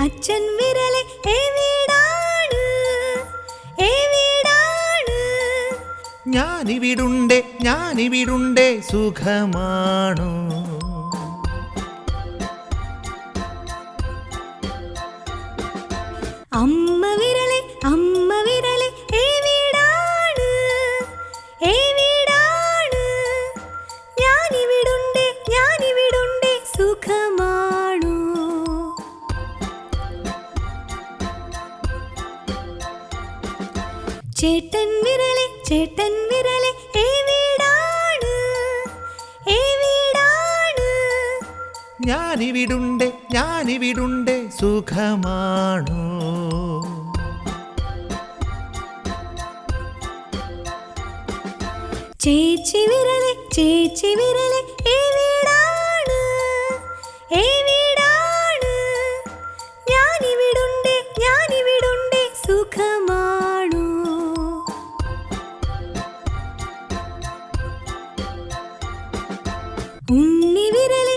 അച്ഛൻ വിരലെ എവിടാണ് എവിടാണ്? ഞാനിവിടുണ്ടേ സുഖമാണോ? അമ്മ വിരലെ എവിടാണ് എവിടാണ്? ഞാനിവിടുണ്ടേ സുഖമാണോ? ചേട്ടൻ വിരലെ എവിടാണ് എവിടാണ്? ഞാനിവിടുണ്ടേ സുഖമാണോ? ചേച്ചി വിരലെ എവിടാണ് എവിടാണ്? ഞാനിവിടുണ്ടേ സുഖമാണോ? ഉണ്ണി വിരലെ